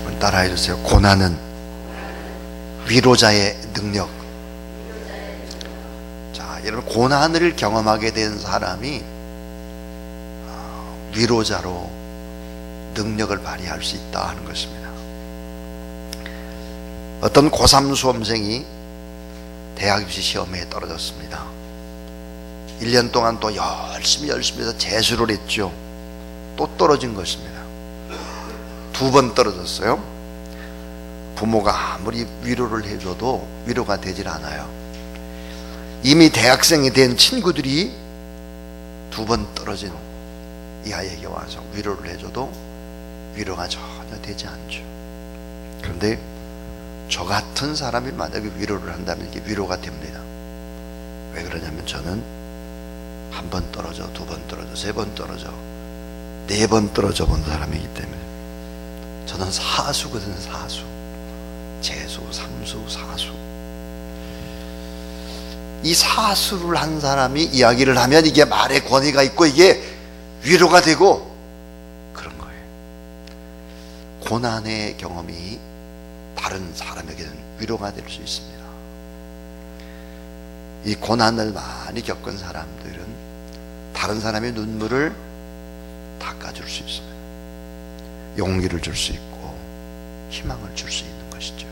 여러분 따라해 주세요. 고난은 위로자의 능력. 자, 여러분 고난을 경험하게 된 사람이 위로자로 능력을 발휘할 수 있다 하는 것입니다. 어떤 고3 수험생이 대학 입시 시험에 떨어졌습니다. 1년 동안 또 열심히 해서 재수를 했죠. 또 떨어진 것입니다. 2번 떨어졌어요. 부모가 아무리 위로를 해줘도 위로가 되질 않아요. 이미 대학생이 된 친구들이 2번 떨어진 이 아이에게 와서 위로를 해줘도 위로가 전혀 되지 않죠. 그런데 저 같은 사람이 만약에 위로를 한다면 이게 위로가 됩니다. 왜 그러냐면 저는 1번 떨어져, 2번 떨어져, 3번 떨어져, 4번 떨어져 본 사람이기 때문에 저는 사수거든요. 사수, 재수, 삼수, 사수. 이 사수를 한 사람이 이야기를 하면 이게 말의 권위가 있고 이게 위로가 되고 그런 거예요. 고난의 경험이 다른 사람에게는 위로가 될 수 있습니다. 이 고난을 많이 겪은 사람들은 다른 사람의 눈물을 닦아줄 수 있습니다. 용기를 줄 수 있고 희망을 줄 수 있는 것이죠.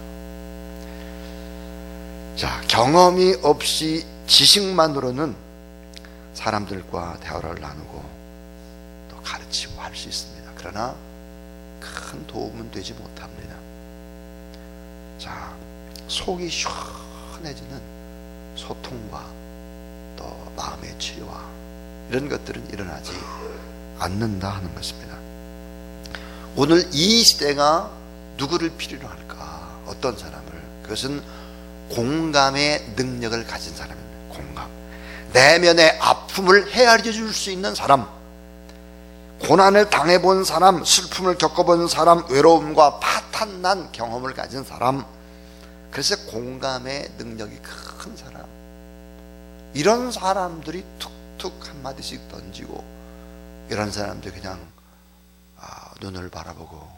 자, 경험이 없이 지식만으로는 사람들과 대화를 나누고 또 가르치고 할 수 있습니다. 그러나 큰 도움은 되지 못합니다. 자, 속이 시원해지는 소통과 또 마음의 치유와 이런 것들은 일어나지 않는다 하는 것입니다. 오늘 이 시대가 누구를 필요로 할까? 어떤 사람을? 그것은 공감의 능력을 가진 사람입니다. 공감. 내면의 아픔을 헤아려 줄 수 있는 사람, 고난을 당해본 사람, 슬픔을 겪어본 사람, 외로움과 파탄난 경험을 가진 사람, 그래서 공감의 능력이 큰 사람, 이런 사람들이 툭툭 한마디씩 던지고 이런 사람들이 그냥 눈을 바라보고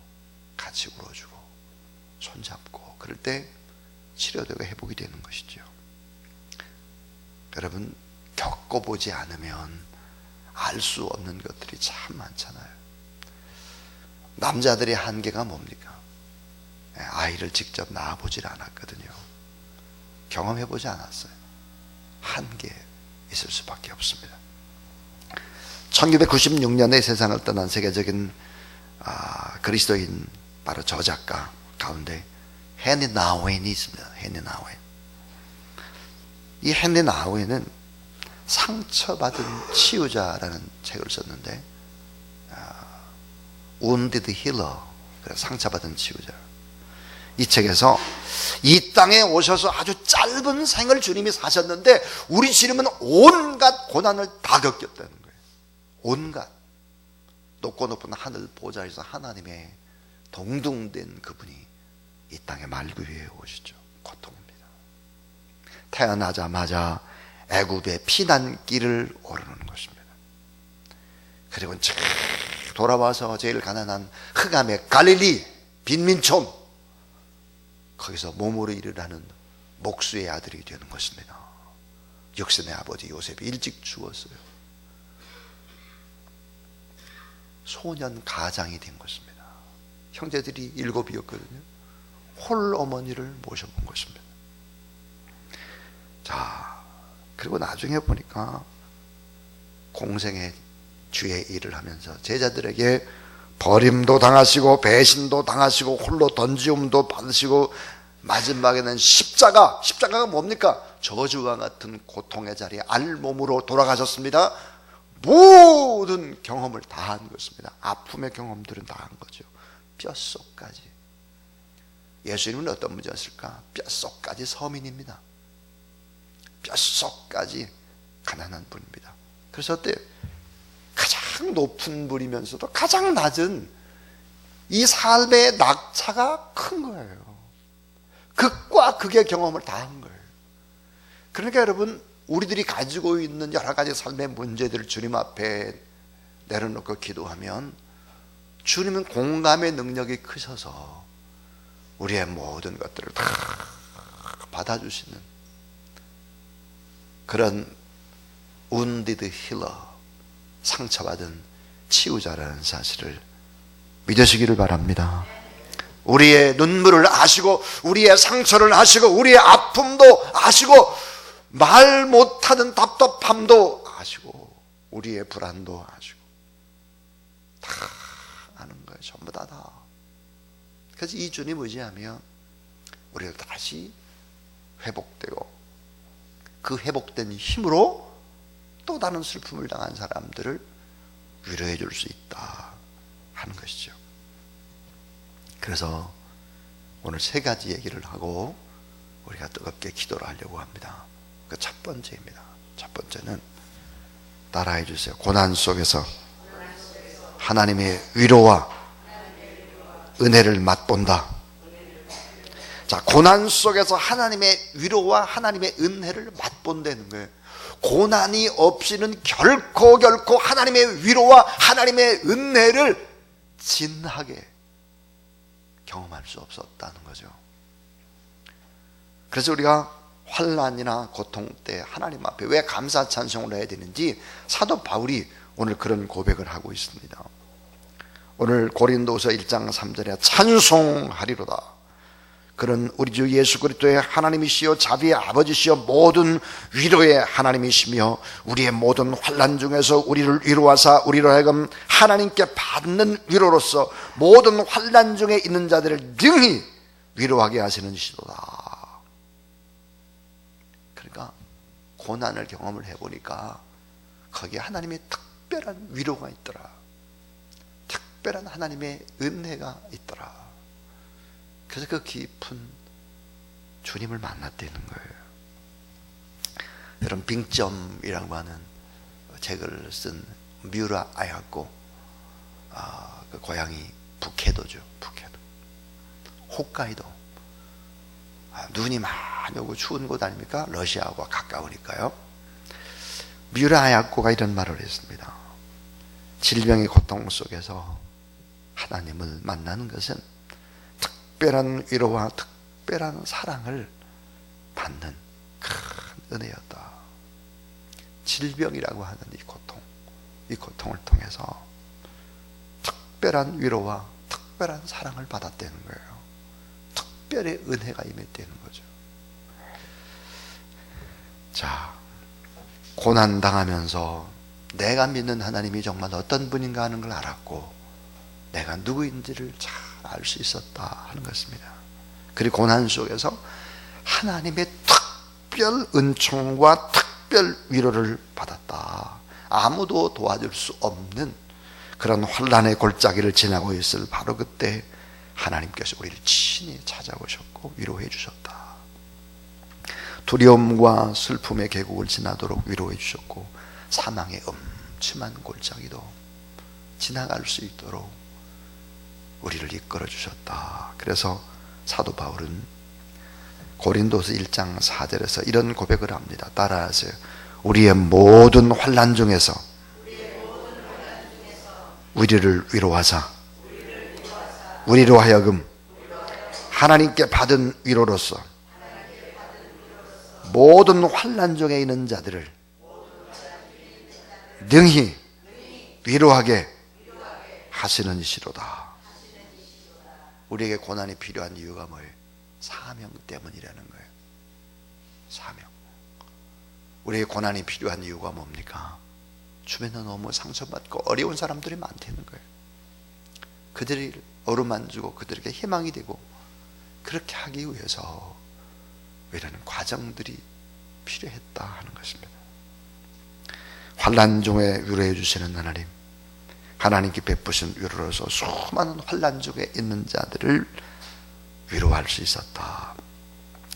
같이 울어주고 손잡고 그럴 때 치료되고 회복이 되는 것이죠. 여러분 겪어보지 않으면 알 수 없는 것들이 참 많잖아요. 남자들의 한계가 뭡니까? 아이를 직접 낳아보질 않았거든요. 경험해보지 않았어요. 한계 있을 수밖에 없습니다. 1996년에 세상을 떠난 세계적인 그리스도인 바로 저 작가 가운데 헨리 나우엔이 있습니다. 헨리 나우엔. 이 헨리 나우엔은 상처받은 치유자라는 책을 썼는데 Wounded Healer, 상처받은 치유자. 이 책에서 이 땅에 오셔서 아주 짧은 생을 주님이 사셨는데 우리 주님은 온갖 고난을 다 겪었다는 거예요. 온갖. 높고 높은 하늘 보좌에서 하나님의 동등된 그분이 이 땅에 말구 위에 오시죠. 고통입니다. 태어나자마자 애굽의 피난길을 오르는 것입니다. 그리고 쫙 돌아와서 제일 가난한 흑암의 갈릴리 빈민촌, 거기서 몸으로 일을 하는 목수의 아들이 되는 것입니다. 육신의 아버지 요셉이 일찍 죽었어요. 소년 가장이 된 것입니다. 형제들이 7이었거든요. 홀 어머니를 모셔본 것입니다. 자, 그리고 나중에 보니까 공생의 주의 일을 하면서 제자들에게 버림도 당하시고 배신도 당하시고 홀로 던지움도 받으시고 마지막에는 십자가가 뭡니까? 저주와 같은 고통의 자리에 알몸으로 돌아가셨습니다. 모든 경험을 다 한 것입니다. 아픔의 경험들은 다 한 거죠. 뼛속까지. 예수님은 어떤 분이었을까? 뼛속까지 서민입니다. 뼛속까지 가난한 분입니다. 그래서 어때요? 가장 높은 분이면서도 가장 낮은 이 삶의 낙차가 큰 거예요. 극과 극의 경험을 다 한 거예요. 그러니까 여러분, 우리들이 가지고 있는 여러 가지 삶의 문제들을 주님 앞에 내려놓고 기도하면 주님은 공감의 능력이 크셔서 우리의 모든 것들을 다 받아주시는 그런 wounded healer, 상처받은 치유자라는 사실을 믿으시기를 바랍니다. 우리의 눈물을 아시고 우리의 상처를 아시고 우리의 아픔도 아시고 말 못하는 답답함도 아시고 우리의 불안도 아시고 다 아는 거예요. 전부 다. 그래서 이 주님 의지하면 우리가 다시 회복되고 그 회복된 힘으로 또 다른 슬픔을 당한 사람들을 위로해 줄 수 있다 하는 것이죠. 그래서 오늘 세 가지 얘기를 하고 우리가 뜨겁게 기도를 하려고 합니다. 그 첫 번째입니다. 첫 번째는 따라해 주세요. 고난 속에서 하나님의 위로와 은혜를 맛본다. 자, 고난 속에서 하나님의 위로와 하나님의 은혜를 맛본다는 거예요. 고난이 없이는 결코 하나님의 위로와 하나님의 은혜를 진하게 경험할 수 없었다는 거죠. 그래서 우리가 환난이나 고통 때 하나님 앞에 왜 감사 찬송을 해야 되는지 사도 바울이 오늘 그런 고백을 하고 있습니다. 오늘 고린도서 1장 3절에 찬송하리로다. 그런 우리 주 예수 그리스도의 하나님이시여 자비의 아버지시여 모든 위로의 하나님이시며 우리의 모든 환난 중에서 우리를 위로하사 우리로 하여금 하나님께 받는 위로로서 모든 환난 중에 있는 자들을 능히 위로하게 하시는 시도다. 그러니까 고난을 경험을 해보니까 거기에 하나님의 특별한 위로가 있더라. 특별한 하나님의 은혜가 있더라. 그래서 그 깊은 주님을 만났다는 거예요. 여러분 빙점이라고 하는 책을 쓴 뮤라 아야코, 그 고향이 북해도죠. 북해도 홋카이도. 눈이 많이 오고 추운 곳 아닙니까? 러시아와 가까우니까요. 뮤라 아야코가 이런 말을 했습니다. 질병의 고통 속에서 하나님을 만나는 것은 특별한 위로와 특별한 사랑을 받는 큰 은혜였다. 질병이라고 하는 이 고통을 통해서 특별한 위로와 특별한 사랑을 받았다는 거예요. 특별히 은혜가 임했다는 거죠. 자, 고난 당하면서 내가 믿는 하나님이 정말 어떤 분인가 하는 걸 알았고 내가 누구인지를 잘 알 수 있었다 하는 것입니다. 그리고 고난 속에서 하나님의 특별 은총과 특별 위로를 받았다. 아무도 도와줄 수 없는 그런 환난의 골짜기를 지나고 있을 바로 그때 하나님께서 우리를 친히 찾아오셨고 위로해 주셨다. 두려움과 슬픔의 계곡을 지나도록 위로해 주셨고 사망의 음침한 골짜기도 지나갈 수 있도록 우리를 이끌어 주셨다. 그래서 사도 바울은 고린도서 1장 4절에서 이런 고백을 합니다. 따라하세요. 우리의 모든 환난 중에서 우리를 위로하사 우리로 하여금 하나님께 받은 위로로서 모든 환난 중에 있는 자들을 능히 위로하게 하시는 이시로다. 우리에게 고난이 필요한 이유가 뭐예요? 사명 때문이라는 거예요. 사명. 우리에게 고난이 필요한 이유가 뭡니까? 주변에 너무 상처받고 어려운 사람들이 많다는 거예요. 그들이 어루만지고 그들에게 희망이 되고 그렇게 하기 위해서 이런 과정들이 필요했다 하는 것입니다. 환난 중에 위로해 주시는 하나님, 하나님께 베푸신 위로로서 수많은 환난 중에 있는 자들을 위로할 수 있었다.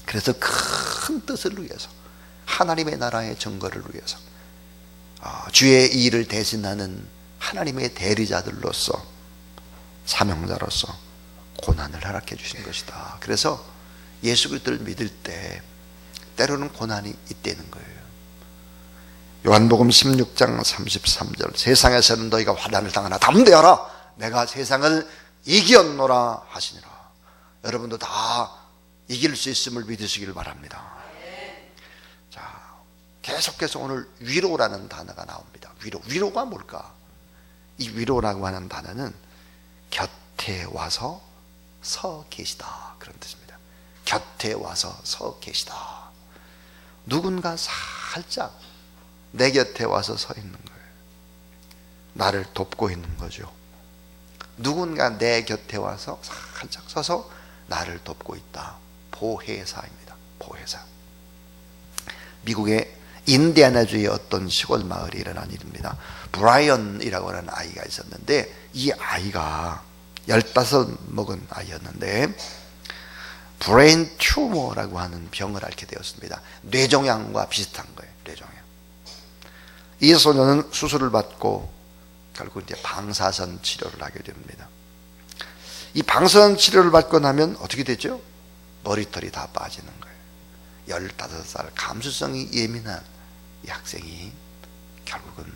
그래서 큰 뜻을 위해서 하나님의 나라의 증거를 위해서 주의 일을 대신하는 하나님의 대리자들로서 사명자로서 고난을 허락해 주신 것이다. 그래서 예수 그리스도를 믿을 때 때로는 고난이 있다는 거예요. 요한복음 16장 33절 세상에서는 너희가 환난을 당하나 담대하라 내가 세상을 이겼노라 하시니라. 여러분도 다 이길 수 있음을 믿으시길 바랍니다. 자, 계속해서 오늘 위로라는 단어가 나옵니다. 위로가 뭘까? 이 위로라고 하는 단어는 곁에 와서 서 계시다, 그런 뜻입니다. 곁에 와서 서 계시다. 누군가 살짝 내 곁에 와서 서 있는 거예요. 나를 돕고 있는 거죠. 누군가 내 곁에 와서 살짝 서서 나를 돕고 있다. 보혜사입니다. 보혜사. 미국의 인디애나주의 어떤 시골 마을에 일어난 일입니다. 브라이언이라고 하는 아이가 있었는데, 이 아이가 15 먹은 아이였는데 브레인 튜머라고 하는 병을 앓게 되었습니다. 뇌종양과 비슷한 거예요. 뇌종양. 이 소녀는 수술을 받고 결국 이제 방사선 치료를 하게 됩니다. 이 방사선 치료를 받고 나면 어떻게 되죠? 머리털이 다 빠지는 거예요. 15살 감수성이 예민한 이 학생이 결국은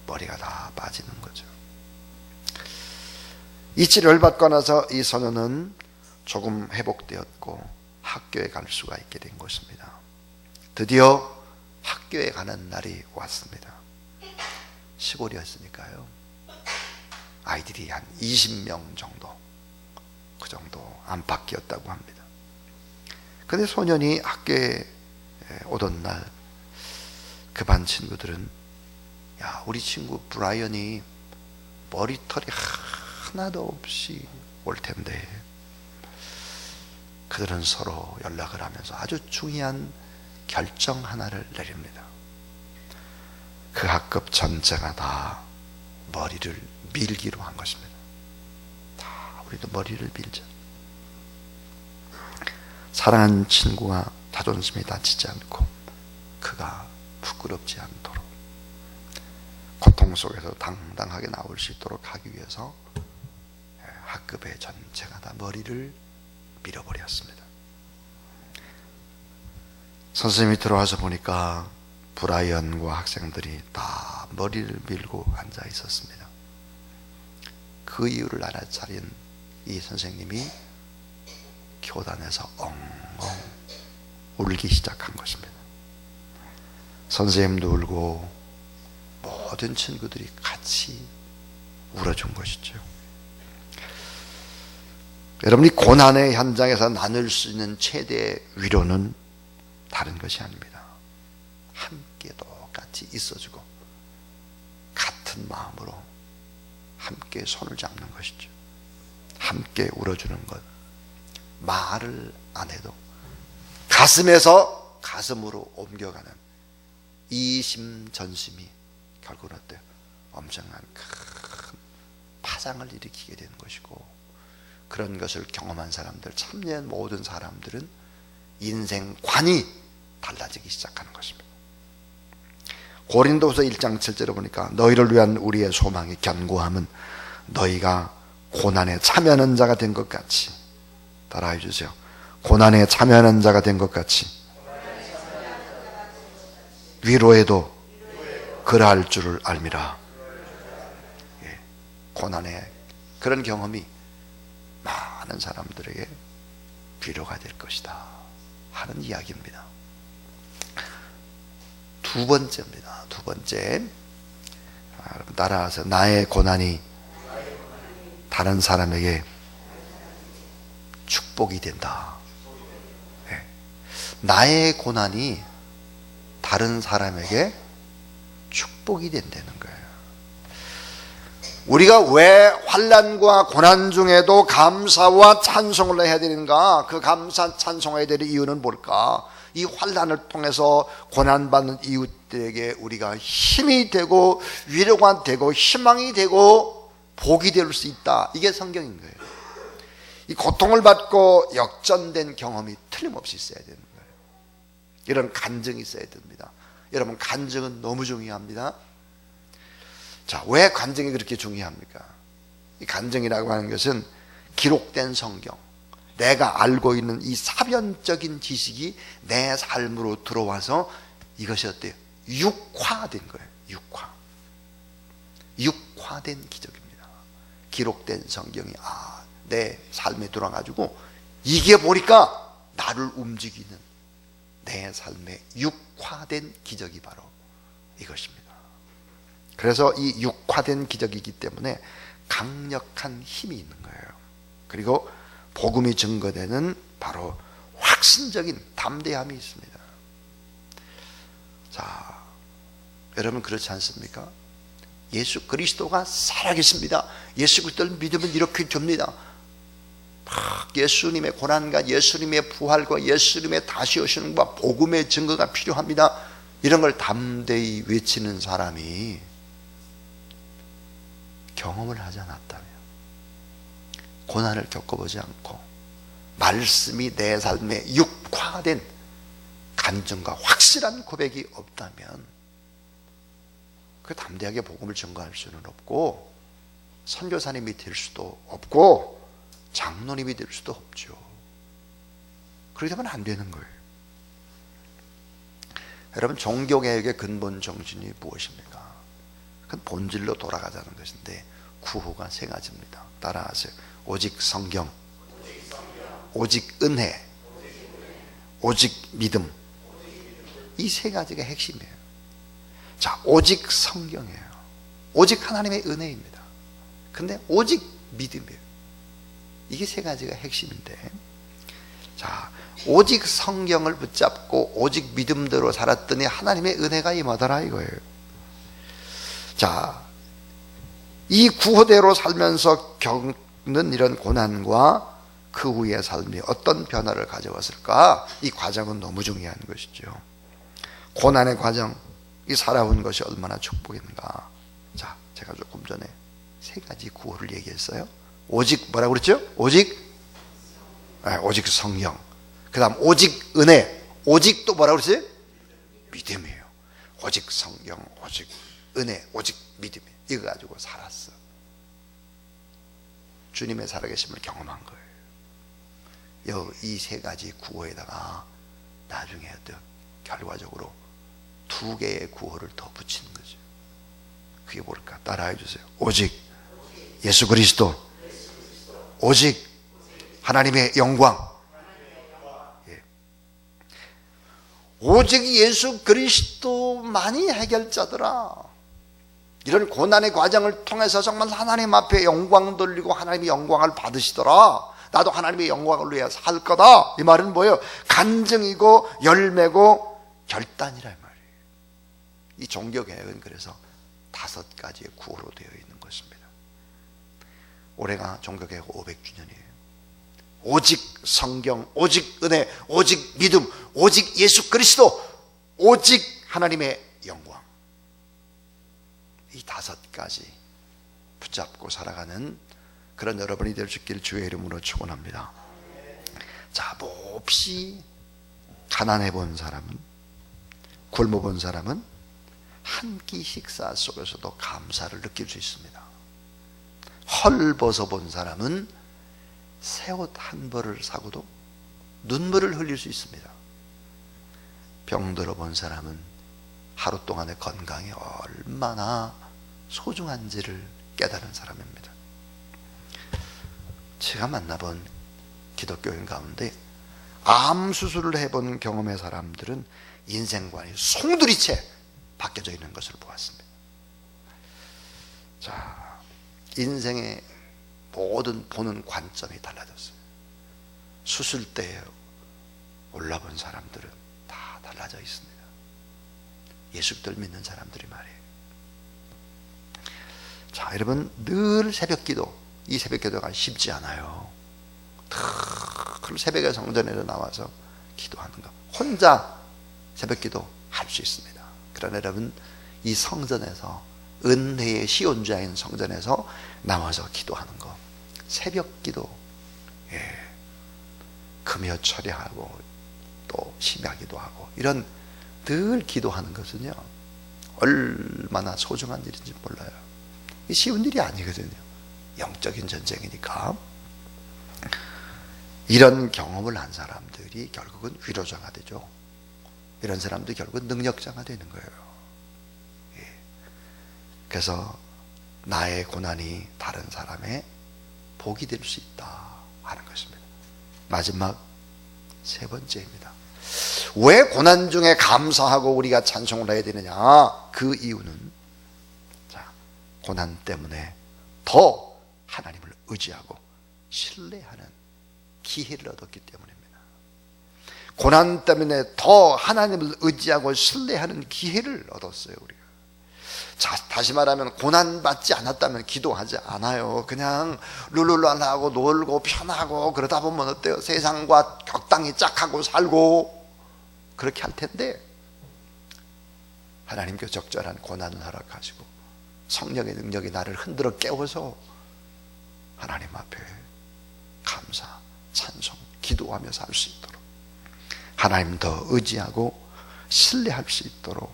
머리가 다 빠지는 거죠. 이 치료를 받고 나서 이 소녀는 조금 회복되었고 학교에 갈 수가 있게 된 것입니다. 드디어 학교에 가는 날이 왔습니다. 시골이었으니까요. 아이들이 한 20명 정도, 그 정도 안팎이었다고 합니다. 근데 소년이 학교에 오던 날 그 반 친구들은, 야, 우리 친구 브라이언이 머리털이 하나도 없이 올 텐데, 그들은 서로 연락을 하면서 아주 중요한 결정 하나를 내립니다. 그 학급 전체가 다 머리를 밀기로 한 것입니다. 다 우리도 머리를 밀자. 사랑하는 친구가 자존심이 다치지 않고 그가 부끄럽지 않도록 고통 속에서 당당하게 나올 수 있도록 하기 위해서 학급의 전체가 다 머리를 밀어버렸습니다. 선생님이 들어와서 보니까 브라이언과 학생들이 다 머리를 밀고 앉아 있었습니다. 그 이유를 알아차린 이 선생님이 교단에서 엉엉 울기 시작한 것입니다. 선생님도 울고 모든 친구들이 같이 울어준 것이죠. 여러분이 고난의 현장에서 나눌 수 있는 최대의 위로는 다른 것이 아닙니다. 함께 똑같이 있어주고 같은 마음으로 함께 손을 잡는 것이죠. 함께 울어주는 것. 말을 안 해도 가슴에서 가슴으로 옮겨가는 이심전심이 결국은 어때요? 엄청난 큰 파장을 일으키게 되는 것이고, 그런 것을 경험한 사람들, 참여한 모든 사람들은 인생관이 달라지기 시작하는 것입니다. 고린도후서 1장 7절에 보니까 너희를 위한 우리의 소망의 견고함은 너희가 고난에 참여하는 자가 된 것 같이, 따라해 주세요. 고난에 참여하는 자가 된 것 같이 위로에도 그러할 줄을 알미라. 예, 고난의 그런 경험이 많은 사람들에게 위로가 될 것이다 하는 이야기입니다. 두 번째입니다. 두 번째, 여러분 따라하세요. 나의 고난이 다른 사람에게 축복이 된다. 네. 나의 고난이 다른 사람에게 축복이 된다는 거예요. 우리가 왜 환난과 고난 중에도 감사와 찬송을 해야 되는가? 그 감사 찬송해야 될 이유는 뭘까? 이 환난을 통해서 고난받는 이웃들에게 우리가 힘이 되고 위로가 되고 희망이 되고 복이 될 수 있다. 이게 성경인 거예요. 이 고통을 받고 역전된 경험이 틀림없이 있어야 되는 거예요. 이런 간증이 있어야 됩니다. 여러분, 간증은 너무 중요합니다. 자, 왜 간증이 그렇게 중요합니까? 이 간증이라고 하는 것은 기록된 성경, 내가 알고 있는 이 사변적인 지식이 내 삶으로 들어와서 이것이 어때요? 육화된 거예요. 육화된 기적입니다. 기록된 성경이 내 삶에 들어가지고 이게 보니까 나를 움직이는 내 삶의 육화된 기적이 바로 이것입니다. 그래서 이 육화된 기적이기 때문에 강력한 힘이 있는 거예요. 그리고 복음이 증거되는 바로 확신적인 담대함이 있습니다. 자, 여러분 그렇지 않습니까? 예수 그리스도가 살아계십니다. 예수 그리스도를 믿으면 이렇게 됩니다. 예수님의 고난과 예수님의 부활과 예수님의 다시 오시는 것과 복음의 증거가 필요합니다. 이런 걸 담대히 외치는 사람이 경험을 하지 않았다면, 고난을 겪어보지 않고 말씀이 내 삶에 육화된 간증과 확실한 고백이 없다면 그 담대하게 복음을 증거할 수는 없고 선교사님이 될 수도 없고 장로님이 될 수도 없죠. 그렇게 되면 안 되는 거예요. 여러분, 종교개혁의 근본 정신이 무엇입니까? 그건 본질로 돌아가자는 것인데 구호가 세 가지입니다. 따라하세요. 오직 성경, 오직 은혜, 오직 믿음. 이 세 가지가 핵심이에요. 자, 오직 성경이에요. 오직 하나님의 은혜입니다. 근데 오직 믿음이에요. 이게 세 가지가 핵심인데, 자, 오직 성경을 붙잡고 오직 믿음대로 살았더니 하나님의 은혜가 임하더라 이거예요. 자, 이 구호대로 살면서 겪는 이런 고난과 그 후의 삶이 어떤 변화를 가져왔을까? 이 과정은 너무 중요한 것이죠. 고난의 과정, 이 살아온 것이 얼마나 축복인가. 자, 제가 조금 전에 세 가지 구호를 얘기했어요. 오직 뭐라고 그랬죠? 오직 성령, 그 다음 오직 은혜, 오직 또 뭐라고 그랬어요? 믿음이에요. 오직 성령, 오직 은혜, 오직 믿음. 이거 가지고 살았어. 주님의 살아계심을 경험한 거예요. 이 세 가지 구호에다가 나중에 또 결과적으로 두 개의 구호를 더 붙이는 거죠. 그게 뭘까? 따라해 주세요. 오직 예수 그리스도, 오직 하나님의 영광. 예. 오직 예수 그리스도만이 해결자더라. 이런 고난의 과정을 통해서 정말 하나님 앞에 영광 돌리고 하나님의 영광을 받으시더라. 나도 하나님의 영광을 위해 살 거다. 이 말은 뭐예요? 간증이고 열매고 결단이라 말이에요. 이 종교개혁은 그래서 5가지의 구호로 되어 있는 것입니다. 올해가 종교개혁 500주년이에요. 오직 성경, 오직 은혜, 오직 믿음, 오직 예수 그리스도, 오직 하나님의 영광. 이 5가지 붙잡고 살아가는 그런 여러분이 될 수 있기를 주의 이름으로 축원합니다. 자, 몹시 가난해 본 사람은, 굶어 본 사람은 한 끼 식사 속에서도 감사를 느낄 수 있습니다. 헐벗어 본 사람은 새 옷 한 벌을 사고도 눈물을 흘릴 수 있습니다. 병들어 본 사람은 하루 동안의 건강이 얼마나 소중한지를 깨달은 사람입니다. 제가 만나본 기독교인 가운데 암 수술을 해본 경험의 사람들은 인생관이 송두리째 바뀌어져 있는 것을 보았습니다. 자, 인생의 모든 보는 관점이 달라졌어요. 수술대에 올라본 사람들은 다 달라져 있습니다. 예수를 믿는 사람들이 말이에요. 자, 여러분, 늘 새벽기도, 이 새벽기도가 쉽지 않아요. 늘 새벽에 성전에 나와서 기도하는 거, 혼자 새벽기도 할 수 있습니다. 그러나 여러분, 이 성전에서, 은혜의 시온자인 성전에서 나와서 기도하는 거, 새벽기도, 금요 철야하고 또 심야기도 하고, 이런 늘 기도하는 것은요, 얼마나 소중한 일인지 몰라요. 쉬운 일이 아니거든요. 영적인 전쟁이니까. 이런 경험을 한 사람들이 결국은 위로자가 되죠. 이런 사람들이 결국은 능력자가 되는 거예요. 그래서 나의 고난이 다른 사람의 복이 될 수 있다 하는 것입니다. 마지막 세 번째입니다. 왜 고난 중에 감사하고 우리가 찬송을 해야 되느냐? 그 이유는 고난 때문에 더 하나님을 의지하고 신뢰하는 기회를 얻었기 때문입니다. 고난 때문에 더 하나님을 의지하고 신뢰하는 기회를 얻었어요, 우리가. 자, 다시 말하면 고난받지 않았다면 기도하지 않아요. 그냥 룰루랄라하고 놀고 편하고 그러다 보면 어때요? 세상과 적당히 짝하고 살고 그렇게 할 텐데, 하나님께 적절한 고난을 허락하시고 성령의 능력이 나를 흔들어 깨워서 하나님 앞에 감사, 찬송, 기도하며 살 수 있도록, 하나님 더 의지하고 신뢰할 수 있도록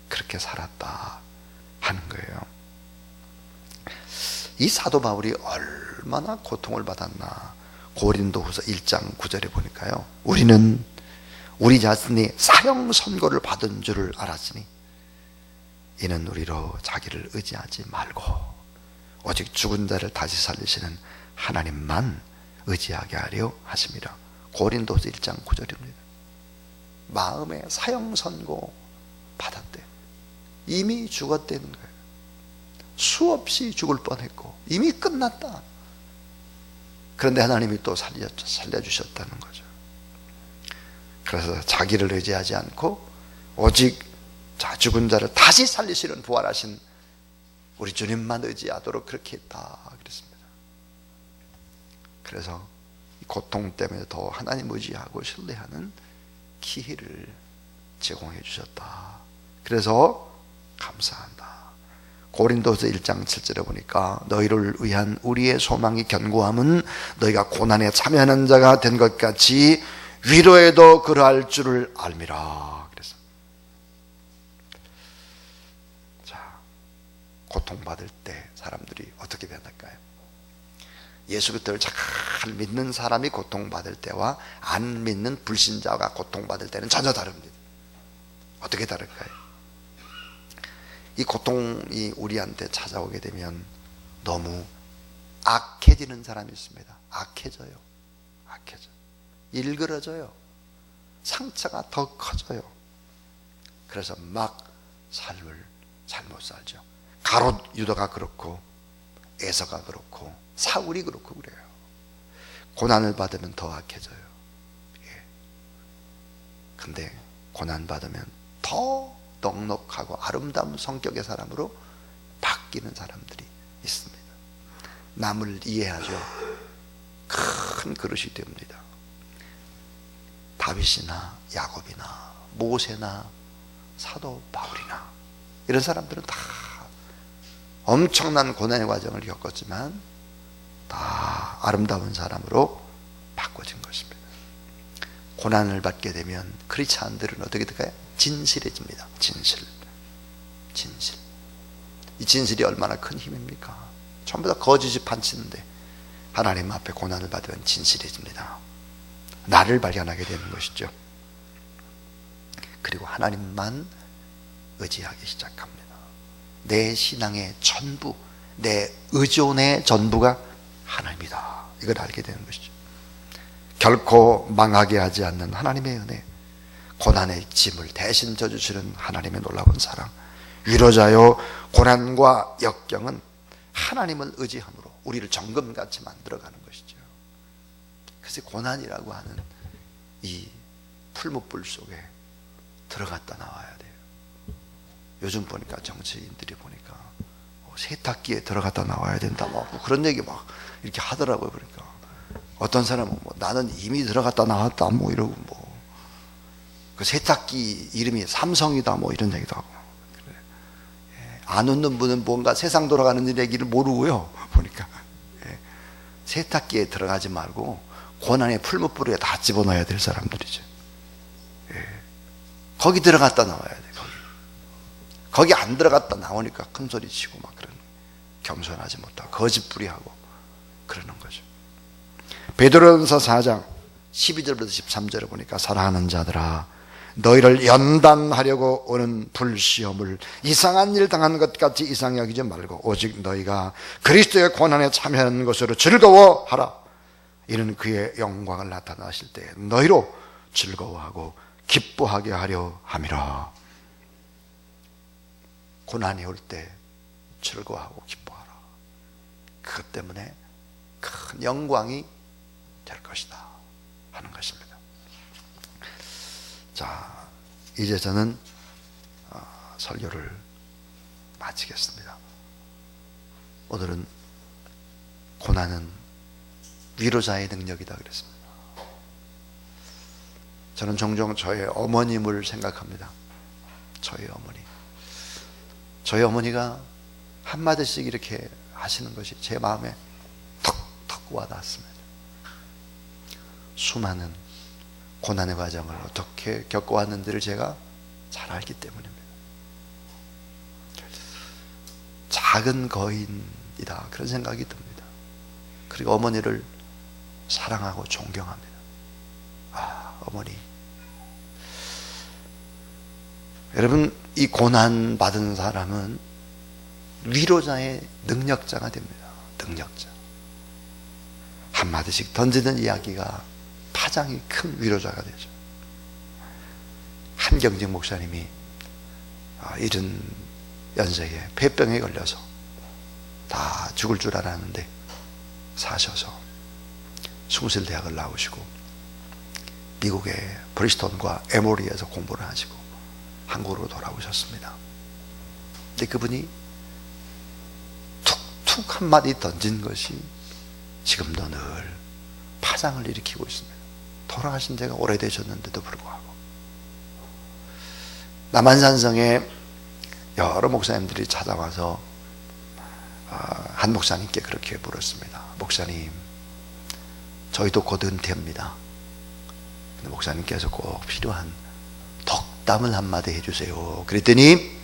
그렇게 살았다 하는 거예요. 이 사도 바울이 얼마나 고통을 받았나. 고린도후서 1장 9절에 보니까요, 우리는 우리 자신이 사형 선고를 받은 줄을 알았으니 이는 우리로 자기를 의지하지 말고 오직 죽은 자를 다시 살리시는 하나님만 의지하게 하려 하십니다. 고린도서 1장 9절입니다. 마음에 사형 선고 받았대. 이미 죽었다는 거예요. 수없이 죽을 뻔했고 이미 끝났다. 그런데 하나님이 또 살려주셨다는 거죠. 그래서 자기를 의지하지 않고 오직 죽은 자를 다시 살리시는 부활하신 우리 주님만 의지하도록 그렇게 했다 그랬습니다. 그래서 고통 때문에 더 하나님 의지하고 신뢰하는 기회를 제공해 주셨다. 그래서 감사한다. 고린도서 1장 7절에 보니까 너희를 위한 우리의 소망이 견고함은 너희가 고난에 참여하는 자가 된 것 같이 위로에도 그러할 줄을 알미라 그랬습니다. 자, 고통받을 때 사람들이 어떻게 변할까요? 예수 그리스도를 잘 믿는 사람이 고통받을 때와 안 믿는 불신자가 고통받을 때는 전혀 다릅니다. 어떻게 다를까요? 이 고통이 우리한테 찾아오게 되면 너무 악해지는 사람이 있습니다. 악해져요. 일그러져요. 상처가 더 커져요. 그래서 막 삶을 잘못 살죠. 가롯 유다가 그렇고 에서가 그렇고 사울이 그렇고 그래요. 고난을 받으면 더 악해져요. 근데 고난 받으면 더 넉넉하고 아름다운 성격의 사람으로 바뀌는 사람들이 있습니다. 남을 이해하죠. 큰 그릇이 됩니다. 다윗이나 야곱이나 모세나 사도 바울이나 이런 사람들은 다 엄청난 고난의 과정을 겪었지만 다 아름다운 사람으로 바꿔진 것입니다. 고난을 받게 되면 크리스찬들은 어떻게 될까요? 진실해집니다. 진실. 이 진실이 얼마나 큰 힘입니까? 전부 다 거짓이 판치는데 하나님 앞에 고난을 받으면 진실해집니다. 나를 발견하게 되는 것이죠. 그리고 하나님만 의지하기 시작합니다. 내 신앙의 전부, 내 의존의 전부가 하나님이다. 이걸 알게 되는 것이죠. 결코 망하게 하지 않는 하나님의 은혜, 고난의 짐을 대신 져주시는 하나님의 놀라운 사랑, 위로자요 고난과 역경은 하나님을 의지함으로 우리를 정금같이 만들어가는 것이죠. 그래서 고난이라고 하는 이 풀무불 속에 들어갔다 나와야 돼요. 요즘 보니까 정치인들이 보니까 세탁기에 들어갔다 나와야 된다 뭐 그런 얘기 막 이렇게 하더라고요. 그러니까 어떤 사람은 뭐 나는 이미 들어갔다 나왔다 뭐 이러고 뭐 그 세탁기 이름이 삼성이다 뭐 이런 얘기도 하고. 안 웃는 분은 뭔가 세상 돌아가는 일 얘기를 모르고요. 보니까 세탁기에 들어가지 말고 고난의 풀무불에 다 집어넣어야 될 사람들이죠. 거기 들어갔다 나와야 돼. 거기 안 들어갔다 나오니까 큰 소리 치고 막 그러는, 겸손하지 못하고 거짓부리하고 그러는 거죠. 베드로전서 4장 12절부터 13절에 보니까 사랑하는 자들아 너희를 연단하려고 오는 불시험을 이상한 일 당한 것 같이 이상히 여기지 말고 오직 너희가 그리스도의 고난에 참여하는 것으로 즐거워하라. 이는 그의 영광을 나타나실 때 너희로 즐거워하고 기뻐하게 하려 함이라. 고난이 올 때 즐거워하고 기뻐하라. 그것 때문에 큰 영광이 될 것이다 하는 것입니다. 자, 이제 저는 설교를 마치겠습니다. 오늘은 고난은 위로자의 능력이다 그랬습니다. 저는 종종 저의 어머님을 생각합니다. 저희 어머니. 저희 어머니가 한마디씩 이렇게 하시는 것이 제 마음에 턱턱 와닿습니다. 수많은 고난의 과정을 어떻게 겪어왔는지를 제가 잘 알기 때문입니다. 작은 거인이다 그런 생각이 듭니다. 그리고 어머니를 사랑하고 존경합니다. 어머니. 여러분, 이 고난 받은 사람은 위로자의 능력자가 됩니다. 능력자. 한마디씩 던지는 이야기가 파장이 큰 위로자가 되죠. 한경직 목사님이 70연세에 폐병에 걸려서 다 죽을 줄 알았는데 사셔서 숭실대학을 나오시고 미국의 브리스톤과 에모리에서 공부를 하시고 한국으로 돌아오셨습니다. 근데 그분이 툭툭 한마디 던진 것이 지금도 늘 파장을 일으키고 있습니다. 돌아가신 지가 오래되셨는데도 불구하고 남한산성에 여러 목사님들이 찾아와서 한 목사님께 그렇게 물었습니다. 목사님, 저희도 곧 은퇴합니다. 근데 목사님께서 꼭 필요한 덕담을 한마디 해주세요. 그랬더니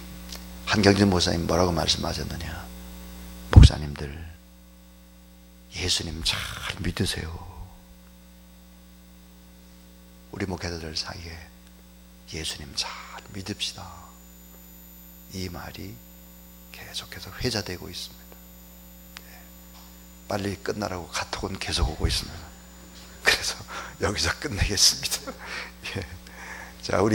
한경진 목사님 뭐라고 말씀하셨느냐? 목사님들 예수님 잘 믿으세요. 우리 목회자들 사이에 예수님 잘 믿읍시다. 이 말이 계속해서 회자되고 있습니다. 빨리 끝나라고 카톡은 계속 오고 있습니다. 그래서 여기서 끝내겠습니다. 자, 우리